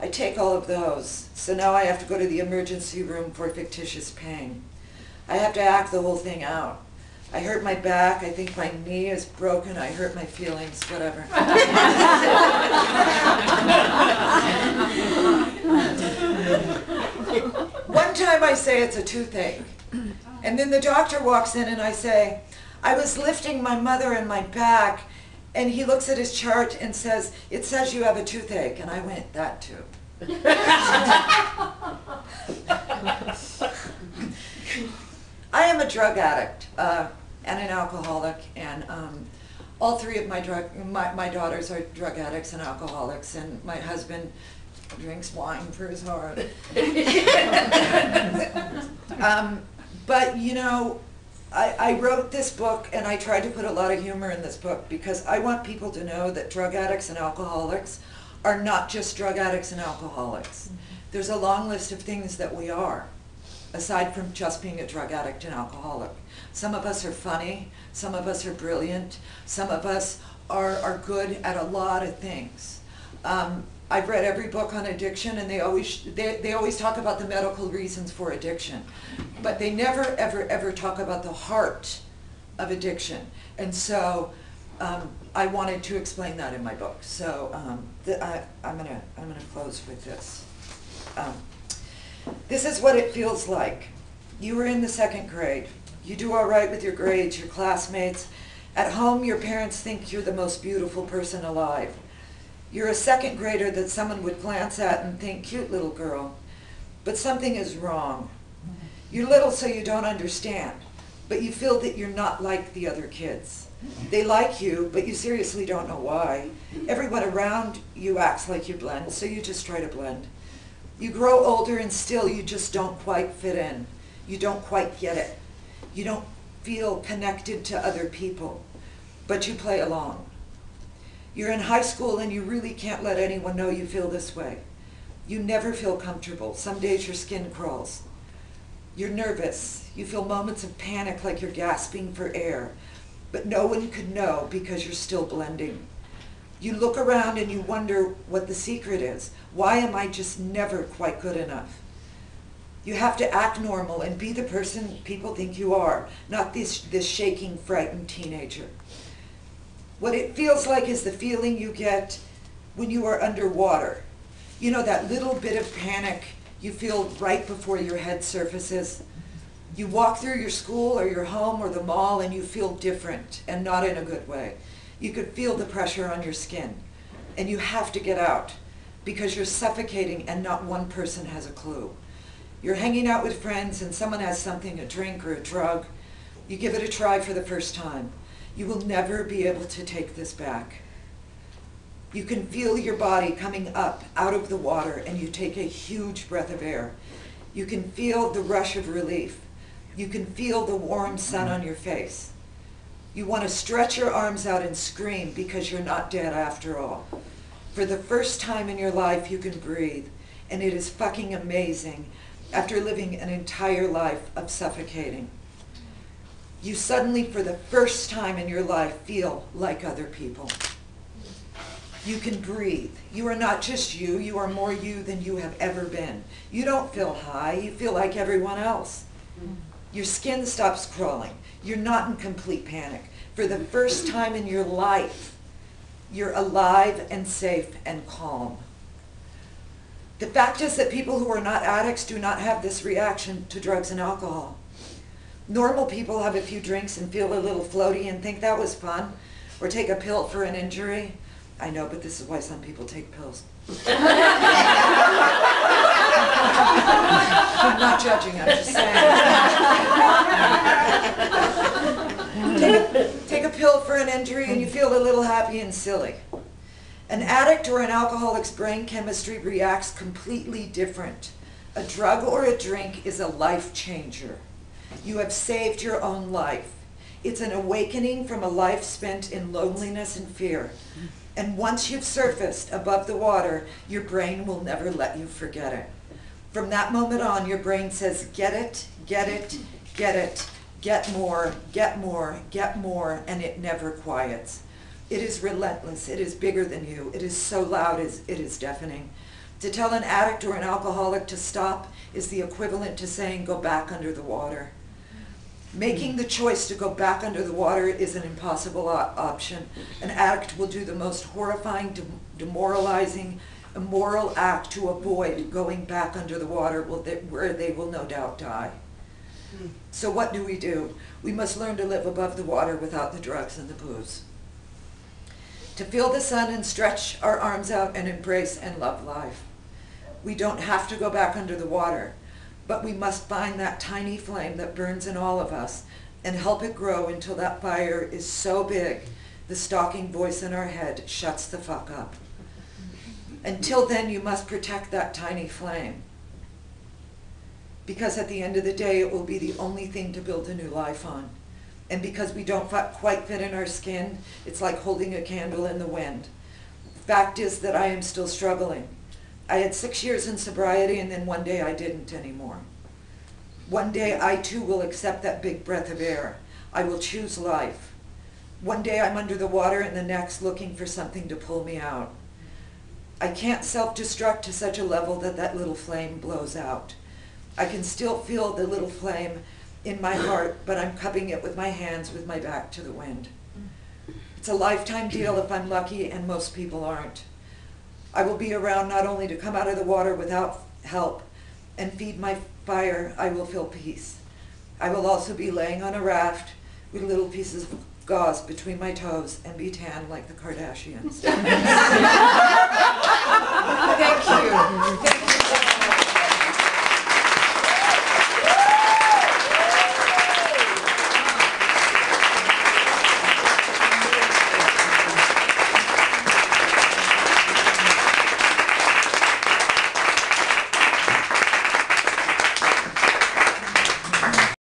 I take all of those, so now I have to go to the emergency room for fictitious pain. I have to act the whole thing out. I hurt my back, I think my knee is broken, I hurt my feelings, whatever. One time I say it's a toothache, and then the doctor walks in and I say, I was lifting my mother and my back, and he looks at his chart and says, it says you have a toothache, and I went, that too. I am a drug addict and an alcoholic, and all three of my daughters are drug addicts and alcoholics, and my husband drinks wine for his heart. But you know, I wrote this book, and I tried to put a lot of humor in this book because I want people to know that drug addicts and alcoholics are not just drug addicts and alcoholics. Mm-hmm. There's a long list of things that we are, aside from just being a drug addict and alcoholic. Some of us are funny, some of us are brilliant, some of us are good at a lot of things. I've read every book on addiction, and they always talk about the medical reasons for addiction, but they never ever talk about the heart of addiction. And so I wanted to explain that in my book. So I'm gonna close with this. This is what it feels like. You were in the 2nd grade. You do all right with your grades, your classmates. At home, your parents think you're the most beautiful person alive. You're a 2nd grader that someone would glance at and think, cute little girl. But something is wrong. You're little so you don't understand, but you feel that you're not like the other kids. They like you, but you seriously don't know why. Everyone around you acts like you blend, so you just try to blend. You grow older and still you just don't quite fit in. You don't quite get it. You don't feel connected to other people, but you play along. You're in high school and you really can't let anyone know you feel this way. You never feel comfortable. Some days your skin crawls. You're nervous. You feel moments of panic like you're gasping for air, but no one could know because you're still blending. You look around and you wonder what the secret is. Why am I just never quite good enough? You have to act normal and be the person people think you are, not this shaking, frightened teenager. What it feels like is the feeling you get when you are underwater. You know, that little bit of panic you feel right before your head surfaces. You walk through your school or your home or the mall and you feel different, and not in a good way. You could feel the pressure on your skin, and you have to get out because you're suffocating and not one person has a clue. You're hanging out with friends and someone has something, a drink or a drug. You give it a try for the first time. You will never be able to take this back. You can feel your body coming up out of the water, and you take a huge breath of air. You can feel the rush of relief. You can feel the warm sun on your face. You want to stretch your arms out and scream because you're not dead after all. For the first time in your life, you can breathe, and it is fucking amazing after living an entire life of suffocating. You suddenly, for the first time in your life, feel like other people. You can breathe. You are not just you, you are more you than you have ever been. You don't feel high, you feel like everyone else. Your skin stops crawling. You're not in complete panic. For the first time in your life, you're alive and safe and calm. The fact is that people who are not addicts do not have this reaction to drugs and alcohol. Normal people have a few drinks and feel a little floaty and think that was fun, or take a pill for an injury. I know, but this is why some people take pills. I'm not judging, I'm just saying. Take a pill for an injury and you feel a little happy and silly. An addict or an alcoholic's brain chemistry reacts completely different. A drug or a drink is a life changer. You have saved your own life. It's an awakening from a life spent in loneliness and fear. And once you've surfaced above the water, your brain will never let you forget it. From that moment on, your brain says, get it, get it, get it, get more, get more, get more, and it never quiets. It is relentless. It is bigger than you. It is so loud, it is deafening. To tell an addict or an alcoholic to stop is the equivalent to saying go back under the water. Making the choice to go back under the water is an impossible option. An addict will do the most horrifying, demoralizing, immoral act to avoid going back under the water where they will no doubt die. So what do? We must learn to live above the water without the drugs and the booze. To feel the sun and stretch our arms out and embrace and love life. We don't have to go back under the water, but we must find that tiny flame that burns in all of us and help it grow until that fire is so big the stalking voice in our head shuts the fuck up. Until then, you must protect that tiny flame, because at the end of the day, it will be the only thing to build a new life on. And because we don't quite fit in our skin, it's like holding a candle in the wind. The fact is that I am still struggling. I had 6 years in sobriety, and then one day I didn't anymore. One day I too will accept that big breath of air. I will choose life. One day I'm under the water, and the next looking for something to pull me out. I can't self-destruct to such a level that that little flame blows out. I can still feel the little flame in my heart, but I'm cupping it with my hands with my back to the wind. It's a lifetime deal if I'm lucky, and most people aren't. I will be around not only to come out of the water without help and feed my fire, I will feel peace. I will also be laying on a raft with little pieces of gauze between my toes and be tan like the Kardashians.